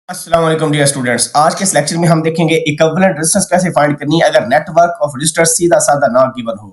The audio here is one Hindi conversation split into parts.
अस्सलाम वालेकुम डियर स्टूडेंट्स। आज के इस लेक्चर में हम देखेंगे इक्विवेलेंट रेजिस्टेंस कैसे फाइंड करनी है अगर नेटवर्क ऑफ रेजिस्टर्स सीधा साधा ना गिवन हो।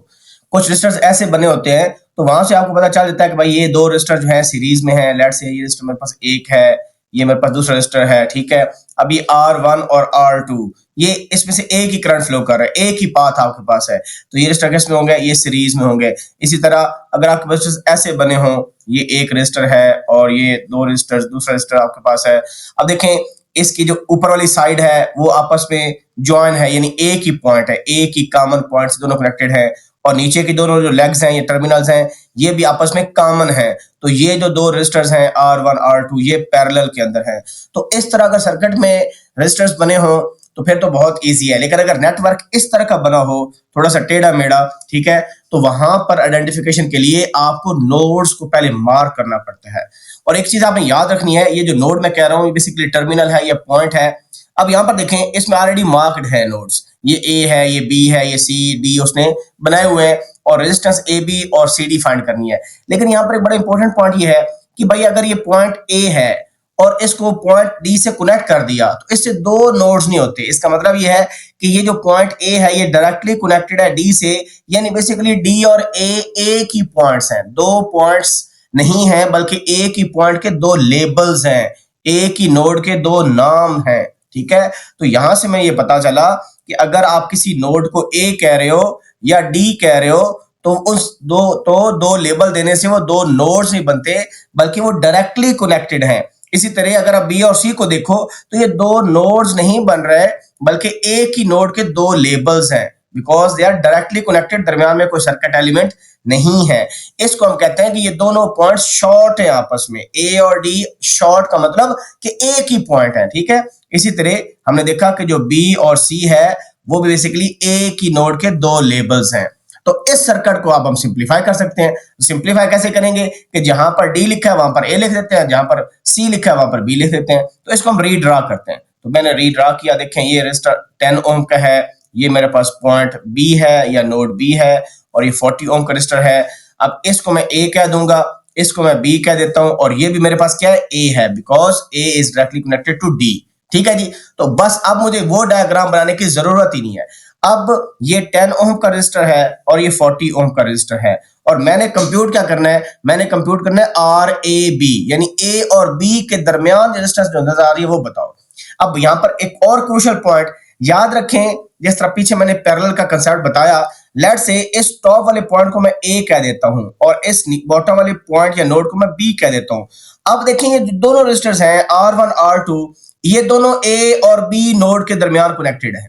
कुछ रेजिस्टर्स ऐसे बने होते हैं तो वहां से आपको पता चल जाता है कि भाई ये दो रेजिस्टर जो है सीरीज में है। लेट्स से ये रेजिस्टर मेरे पास एक है, ये मेरे पास दूसरा रेजिस्टर है, ठीक है। अब ये R1 और R2 ये इसमें से एक ही करंट फ्लो कर रहा है, एक ही पाथ आपके पास है, तो ये रेजिस्टर किस में होंगे? ये सीरीज में होंगे। इसी तरह अगर आपके रेजिस्टर ऐसे बने हों, ये एक रेजिस्टर है और ये दो रेजिस्टर दूसरा रेजिस्टर आपके पास है। अब देखें इसकी जो ऊपर वाली साइड है वो आपस में ज्वाइन है, यानी एक ही पॉइंट है, एक ही कॉमन पॉइंट से दोनों कनेक्टेड है। और नीचे की दोनों जो लेग्स हैं, ये टर्मिनल्स हैं, ये भी आपस में कॉमन है। तो ये जो दो रेजिस्टर्स हैं R1 R2 ये पैरेलल के अंदर हैं। तो इस तरह अगर सर्किट में रेजिस्टर्स बने हो तो फिर तो बहुत इजी है। लेकिन अगर नेटवर्क इस तरह का बना हो, थोड़ा सा टेढ़ा मेढ़ा, ठीक है, तो वहां पर आइडेंटिफिकेशन के लिए आपको नोड्स को पहले मार्क करना पड़ता है। और एक चीज आपने याद रखनी है, ये जो नोड मैं कह रहा हूं ये बेसिकली टर्मिनल है, ये पॉइंट है। अब यहां पर देखें इसमें ऑलरेडी मार्क्ड है नोड्स, ये ए है, ये बी है, ये सी डी उसने बनाए हुए हैं और रेजिस्टेंस ए बी और सी डी फाइंड करनी है। लेकिन यहाँ पर एक बड़ा इंपॉर्टेंट पॉइंट ये है कि भाई अगर ये पॉइंट ए है और इसको पॉइंट डी से कनेक्ट कर दिया तो इससे दो नोड्स नहीं होते। इसका मतलब ये है कि ये जो पॉइंट ए है ये डायरेक्टली कनेक्टेड है डी से, यानी बेसिकली डी और ए एक ही पॉइंट्स हैं, दो पॉइंट्स नहीं है बल्कि एक ही पॉइंट के दो लेबल्स हैं, एक ही नोड के दो नाम हैं, ठीक है। तो यहां से मैं ये पता चला कि अगर आप किसी नोड को ए कह रहे हो या डी कह रहे हो तो उस दो लेबल देने से वो दो नोड्स नहीं बनते बल्कि वो डायरेक्टली कनेक्टेड हैं। इसी तरह अगर आप बी और सी को देखो तो ये दो नोड्स नहीं बन रहे बल्कि एक ही नोड के दो लेबल्स हैं, because they are directly connected, दरमियान में कोई सर्किट एलिमेंट नहीं है। इसको हम कहते हैं कि ये दोनों पॉइंट्स शॉर्ट है आपस में, ए और डी शॉर्ट का मतलब कि एक ही पॉइंट है, ठीक है। इसी तरह हमने देखा कि जो बी और सी है वो भी बेसिकली एक ही नोड के दो लेबल्स हैं। तो इस सर्किट को आप हम सिंप्लीफाई कर सकते हैं। सिंप्लीफाई कैसे करेंगे कि जहां पर डी लिखा है वहां पर ए लिख देते हैं, जहां पर सी लिखा है वहां पर बी लिख देते हैं। तो इसको हम रीड्रा करते हैं। तो मैंने रीड्रा किया, देखें ये रेजिस्टर 10 ओम का है, ये मेरे पास पॉइंट बी है या नोड बी है और ये 40 ओम का रेजिस्टर है। अब इसको मैं ए कह दूंगा, इसको मैं बी कह देता हूं और ये भी मेरे पास क्या है? ए है, because A is directly connected to D, ठीक है जी। तो बस अब मुझे वो डायग्राम बनाने की जरूरत ही नहीं है। अब ये 10 ओम का रेजिस्टर है और ये 40 ओम का रेजिस्टर है और मैंने कंप्यूट क्या करना है? मैंने कंप्यूट करना है आर ए बी, यानी ए और बी के दरमियान रेजिस्टेंस जो नजर आ रही है वो बताओ। अब यहां पर एक और क्रूशियल पॉइंट याद रखें, जिस तरह पीछे मैंने पैरेलल का कंसेप्ट बताया, लेट्स से इस टॉप वाले पॉइंट को मैं ए कह देता हूं और इस बॉटम वाले पॉइंट या नोड को मैं बी कह देता हूं। अब देखेंगे दोनों रेजिस्टर्स हैं R1 R2, ये दोनों ए और बी नोड के दरमियान कनेक्टेड है,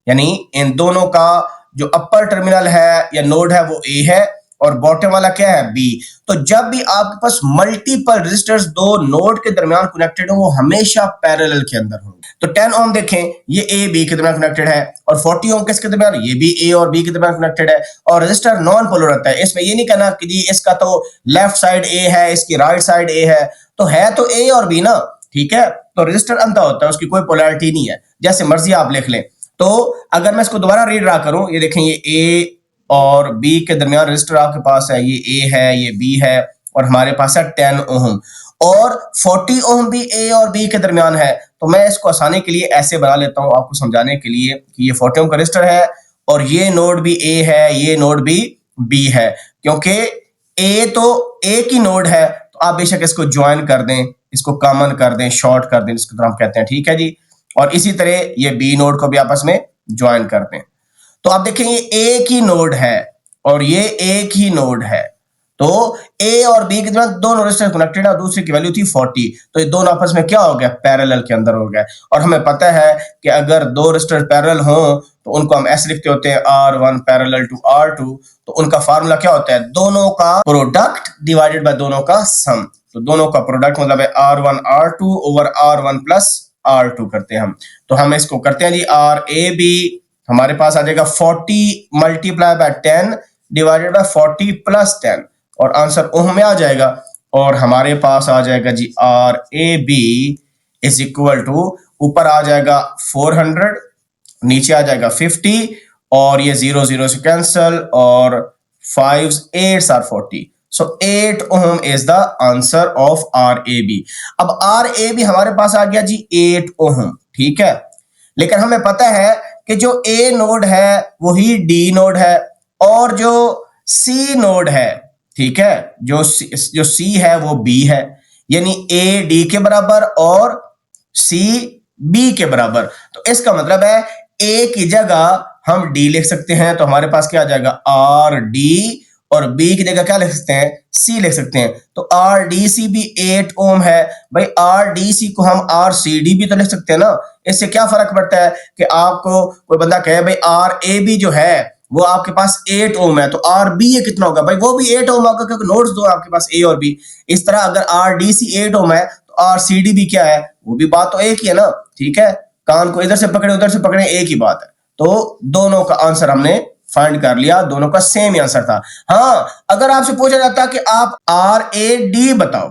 यानी इन दोनों का जो अपर टर्मिनल है या नोड है वो ए है और बॉटम वाला क्या है? बी। तो जब भी आपके पास मल्टीपल रेजिस्टर्स दो नोड के दरमियान कनेक्टेड हो वो हमेशा पैरेलल के अंदर होंगे। तो 10 ओम देखें ये ए बी के दरमियान कनेक्टेड है और 40 ओम किसके दरमियान? ये भी ए और बी के दरमियान कनेक्टेड है। और रेजिस्टर नॉन पोलर होता है, इसमें ये नहीं कहना कि जी इसका तो लेफ्ट साइड ए है इसकी राइट साइड ए है तो ए और बी ना, ठीक है। तो रेजिस्टर अंधा होता है, उसकी कोई पोलैरिटी नहीं है, जैसे मर्जी आप लिख लें। तो अगर मैं इसको दोबारा रीड्रा करूं, ये देखें ये ए और बी के दरमियान रेजिस्टर आपके पास है, ये ए है ये बी है और हमारे पास है 10 ओम और 40 ओम भी ए और बी के दरमियान है। तो मैं इसको आसानी के लिए ऐसे बना लेता हूं आपको समझाने के लिए कि ये 40 ओम का रेजिस्टर है और ये नोड भी ए है, ये नोड भी बी है। क्योंकि ए तो एक ही नोड है तो आप बेशक इसको ज्वाइन कर दें, इसको कॉमन कर दें, शॉर्ट कर दें, इसको हम कहते हैं, ठीक है जी। और इसी तरह ये बी नोड को भी आपस में ज्वाइन करते हैं। तो आप देखें ये एक ही नोड है और ये एक ही नोड है, तो ए और बी के दरमियान दोनों रेजिस्टर कनेक्टेड है और दूसरे की वैल्यू थी 40, तो ये दोनों आपस में क्या हो गया? पैरेलल के अंदर हो गया। और हमें पता है कि अगर दो रेजिस्टर पैरेलल हों तो उनको हम ऐसे लिखते होते हैं R1 पैरेलल टू R2। तो उनका फार्मूला क्या होता है? दोनों का प्रोडक्ट डिवाइडेड बाय दोनों का सम। तो दोनों का प्रोडक्ट मतलब है R1 R2 over R1 plus R2 करते हैं हम। तो हम इसको करते हैं जी आर ए बी, हमारे पास आ जाएगा 40 multiply by 10 divided by 40 plus 10 और आंसर ओम में आ जाएगा और हमारे पास आ जाएगा जी R A B is equal to, ऊपर आ जाएगा 400, नीचे आ जाएगा 50 और ये 0 0 से कैंसल और 5 8 are 40। So 8 ohm is the answer of RAB. अब RAB हमारे पास आ गया जी 8 ohm, ठीक है। लेकिन हमें पता है कि जो A नोड है वही D नोड है और जो C नोड है, ठीक है, जो C है वो B है, यानी A D के बराबर और C B के बराबर। तो इसका मतलब है A की जगह हम D लिख सकते हैं, तो हमारे पास क्या आ जाएगा RD, और B की जगह क्या लिख सकते हैं C लिख सकते हैं। तो RDC भी 8 ओम है भाई, RDC को हम RCD भी तो लिख सकते हैं ना। इससे क्या फर्क पड़ता है कि आपको कोई बंदा कहे भाई RAB जो है वो आपके पास 8 ओम है, तो RB ये कितना होगा भाई, वो भी 8 ओम होगा क्योंकि नोड्स दो आपके पास A और B। इस तरह अगर RDC 8 ओम है तो RCD भी क्या है, वो भी बात तो एक ही है ना, ठीक है। कान को इधर से पकड़े उधर से पकड़े एक ही बात है। तो दोनों का आंसर हमने फाइंड कर लिया, दोनों का सेम ही आंसर था। हाँ, अगर आपसे पूछा जाता कि आप RAD बताओ,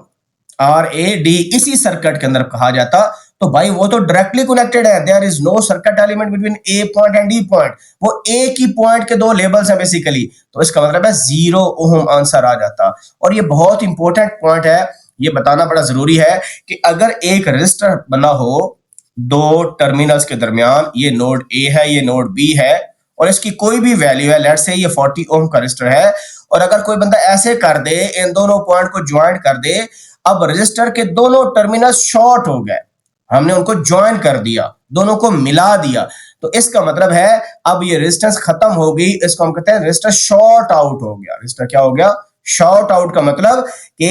RAD इसी सर्किट के अंदर कहा जाता, तो भाई वो तो डायरेक्टली कनेक्टेड है, there is no circuit element between A point and D point, वो एक ही पॉइंट के दो लेबल्स हैं बेसिकली। तो इसका मतलब है 0 ओम आंसर आ जाता। और ये बहुत इंपॉर्टेंट पॉइंट है, ये बताना बड़ा जरूरी है कि अगर एक रेजिस्टर बना हो दो टर्मिनल्स के दरमियान, ये नोड A है ये नोड B है, और इसकी कोई भी वैल्यू है, लेट्स से ये 40 ओम का रेजिस्टर है, और अगर कोई बंदा ऐसे कर दे, इन दोनों पॉइंट को ज्वाइन कर दे, अब रेजिस्टर के दोनों टर्मिनल शॉर्ट हो गए, हमने उनको ज्वाइन कर दिया, दोनों को मिला दिया, तो इसका मतलब है अब ये रेजिस्टेंस खत्म हो गई, इसको हम कहते हैं रेजिस्टर शॉर्ट आउट हो गया। रेजिस्टर क्या हो गया, शॉर्ट आउट का मतलब कि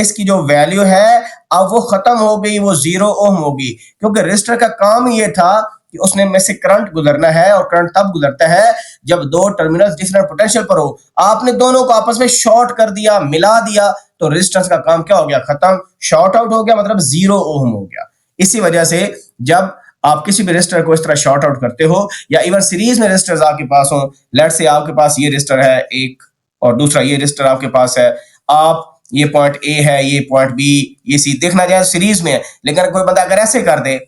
इसकी जो वैल्यू है अब वो खत्म हो गई, वो 0 ओम होगी, क्योंकि रेजिस्टर का काम ये था कि उसने में से करंट गुजरना है, और करंट तब गुजरता है जब दो टर्मिनल्स डिफरेंट पोटेंशियल पर हो। आपने दोनों को आपस में शॉर्ट कर दिया, मिला दिया, तो रेजिस्टेंस का काम क्या हो गया, खत्म, शॉर्ट आउट हो गया, मतलब 0 ओम हो गया। इसी वजह से जब आप किसी भी रेजिस्टर को इस तरह शॉर्ट आउट करते हो, या इवन सीरीज में रेजिस्टर्स आपके पास हो, लेट्स से आपके पास ये रेजिस्टर है एक और दूसरा ये रेजिस्टर आपके पास है, आप ये पॉइंट A है ये पॉइंट B, ये C देखना जाए सीरीज में है, लेकिन कोई बंदा अगर ऐसे कर दे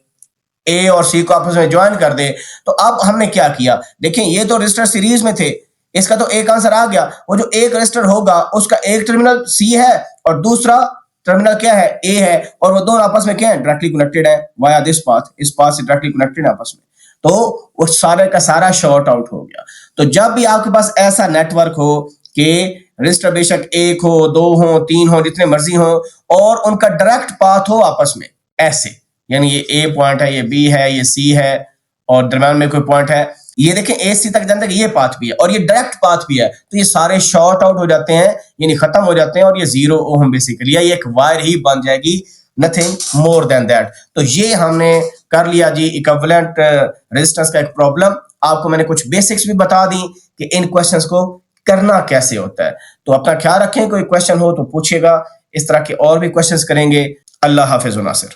A और C को आपस में ज्वाइन कर दे, तो अब हमने क्या किया, देखिए ये तो रेजिस्टर सीरीज में थे, इसका तो एक आंसर आ गया, वो जो एक रेजिस्टर होगा उसका एक टर्मिनल C है और दूसरा टर्मिनल क्या है, A है, और वो दोनों आपस में क्या है, डायरेक्टली कनेक्टेड है वाया दिस पाथ, इस पाथ से डायरेक्टली कनेक्टेड है आपस में, तो वो सारे का सारा शॉर्ट आउट हो गया। तो जब भी आपके पास ऐसा नेटवर्क हो कि रेजिस्टर बेशक एक हो, दो हो, तीन हो, जितने मर्जी हो, और उनका डायरेक्ट पाथ हो आपस में ऐसे, यानी ये A पॉइंट है, ये B है, ये C है, और दरम्यान में कोई पॉइंट है, ये देखें A C तक जानते हैं कि ये पाथ भी है और ये डायरेक्ट पाथ भी है, तो ये सारे शॉर्ट आउट हो जाते हैं, यानी खत्म हो जाते हैं, और ये 0 ओम बेसिकली, ये एक वायर ही बन जाएगी, नथिंग मोर देन दैट। तो ये हमने कर लिया जी इक्विवेलेंट रेजिस्टेंस का एक प्रॉब्लम। आपको मैंने कुछ बेसिक्स भी बता दी कि इन क्वेश्चंस को करना कैसे होता है। तो अपना ख्याल रखें, कोई क्वेश्चन हो तो पूछिएगा, इस तरह के और भी क्वेश्चंस करेंगे। अल्लाह हाफिज नासिर।